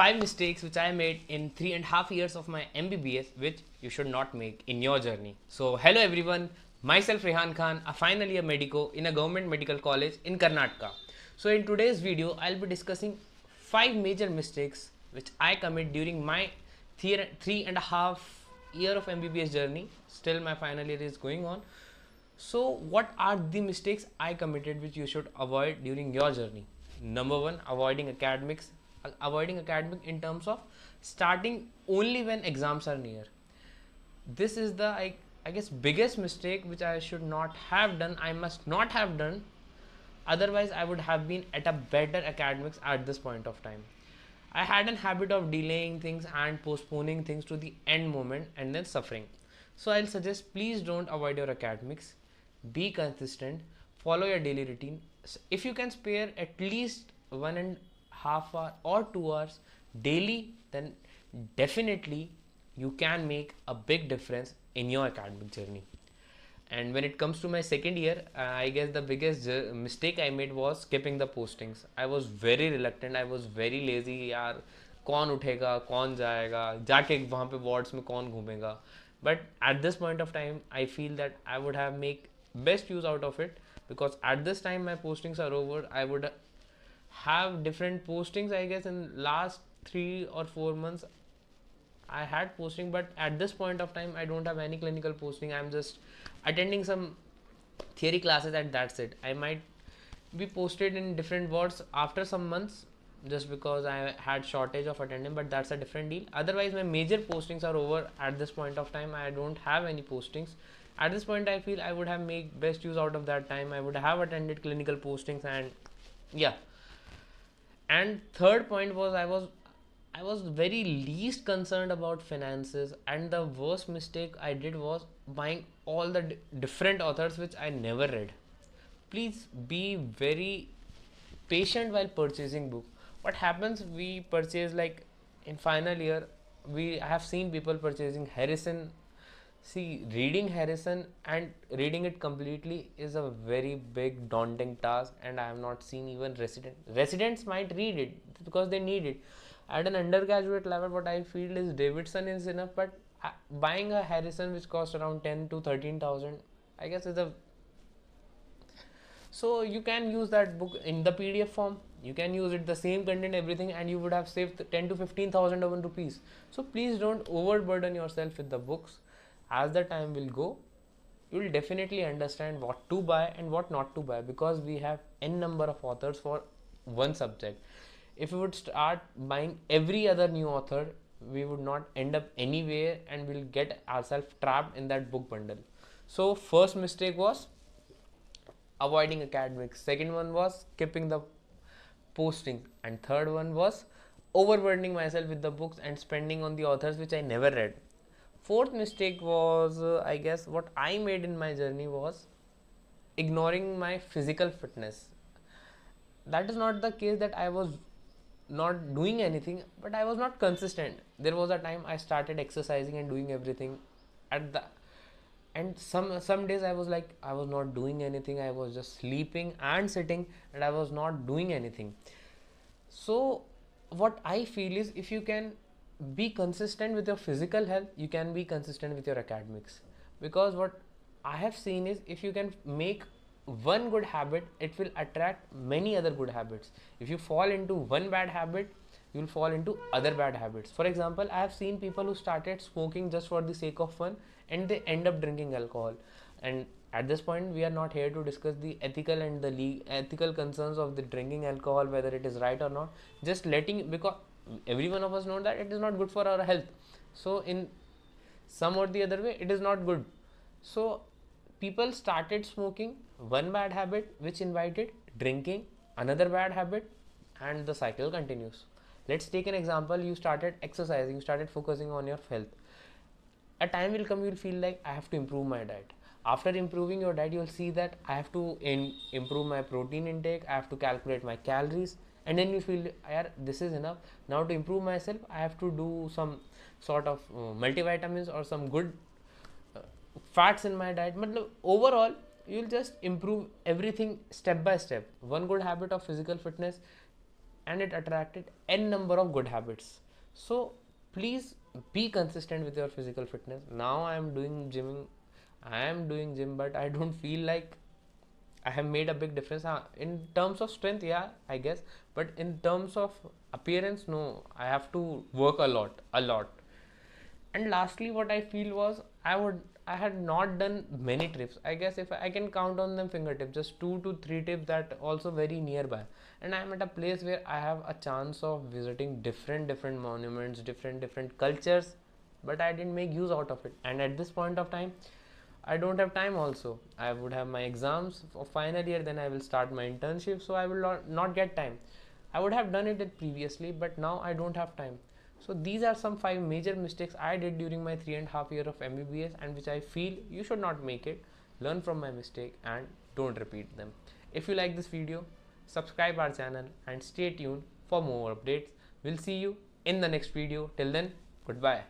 5 mistakes which I made in 3.5 years of my MBBS, which you should not make in your journey. So, hello everyone, myself Rehan Khan, a final year medico in a government medical college in Karnataka. So, in today's video, I'll be discussing 5 major mistakes which I commit during my 3.5 year of MBBS journey. Still, my final year is going on. So, what are the mistakes I committed which you should avoid during your journey? Number one, avoiding academics. Avoiding academic in terms of starting only when exams are near. This is the I guess biggest mistake which I should not have done. I must not have done. Otherwise, I would have been at a better academics at this point of time. I had an habit of delaying things and postponing things to the end moment and then suffering. So I'll suggest please don't avoid your academics. Be consistent. Follow your daily routine. If you can spare at least 1.5 hour or 2 hours daily, then definitely you can make a big difference in your academic journey. And when it comes to my second year, I guess the biggest mistake I made was skipping the postings. I was very reluctant, I was very lazy. यार कौन उठेगा, कौन जाएगा, जाके वहाँ पे wards में कौन घूमेगा. But at this point of time, I feel that I would have make best use out of it, because at this time my postings are over. I would have different postings. I guess in last 3 or 4 months I had posting, but at this point of time I don't have any clinical posting. I'm just attending some theory classes and that's it. I might be posted in different wards after some months just because I had shortage of attendance, but that's a different deal. Otherwise, my major postings are over at this point of time. I don't have any postings. At this point, I feel I would have made best use out of that time. I would have attended clinical postings, and yeah. And third point was I was very least concerned about finances, and the worst mistake I did was buying all the different authors which I never read. Please be very patient while purchasing book. What happens, we purchase, like in final year I have seen people purchasing Harrison. See, reading Harrison and reading it completely is a very big daunting task, and I have not seen even residents might read it because they need it. At an undergraduate level, what I feel is Davidson is enough, but buying a Harrison which costs around 10 to 13,000, I guess is a. So you can use that book in the PDF form. You can use it the same content, everything, and you would have saved 10 to 15,000 rupees. So please don't overburden yourself with the books. As the time will go, you will definitely understand what to buy and what not to buy, because we have n number of authors for one subject. If we would start buying every other new author, we would not end up anywhere and we'll get ourselves trapped in that book bundle. So first mistake was avoiding academics. Second one was skipping the posting, and third one was overburdening myself with the books and spending on the authors which I never read. Fourth mistake was I guess what I made in my journey was ignoring my physical fitness. That is not the case that I was not doing anything, but I was not consistent. There was a time I started exercising and doing everything at the, and some days I was like, I was not doing anything. I was just sleeping and sitting, and I was not doing anything. So what I feel is, if you can be consistent with your physical health, you can be consistent with your academics. Because what I have seen is, if you can make one good habit, it will attract many other good habits. If you fall into one bad habit, you will fall into other bad habits. For example, I have seen people who started smoking just for the sake of fun, and they end up drinking alcohol. And at this point, we are not here to discuss the ethical and the ethical concerns of the drinking alcohol, whether it is right or not. Just letting, because every one of us know that it is not good for our health. So in some or the other way, it is not good. So people started smoking, one bad habit which invited drinking, another bad habit, and the cycle continues. Let's take an example. You started exercising, you started focusing on your health. A time will come, you will feel like, I have to improve my diet. After improving your diet, you will see that I have to improve my protein intake, I have to calculate my calories, and then you feel, this is enough. Now to improve myself, I have to do some sort of multivitamins or some good fats in my diet. But overall, you will just improve everything step by step. One good habit of physical fitness, and it attracted n number of good habits. So please be consistent with your physical fitness. Now I am doing gym, but I don't feel like I have made a big difference. In terms of strength, yeah, I guess, but in terms of appearance, no, I have to work a lot. And lastly, what I feel was I had not done many trips. I guess if I can count on them fingertips, just 2 to 3 trips that also very nearby. And I am at a place where I have a chance of visiting different monuments, different cultures, but I didn't make use out of it. And at this point of time, I don't have time also. I would have my exams for final year, then I will start my internship, so I will not get time. I would have done it previously, but now I don't have time. So these are some 5 major mistakes I did during my 3.5 years of MBBS, and which I feel you should not make it. Learn from my mistake and don't repeat them. If you like this video, subscribe our channel and stay tuned for more updates. We'll see you in the next video. Till then, goodbye.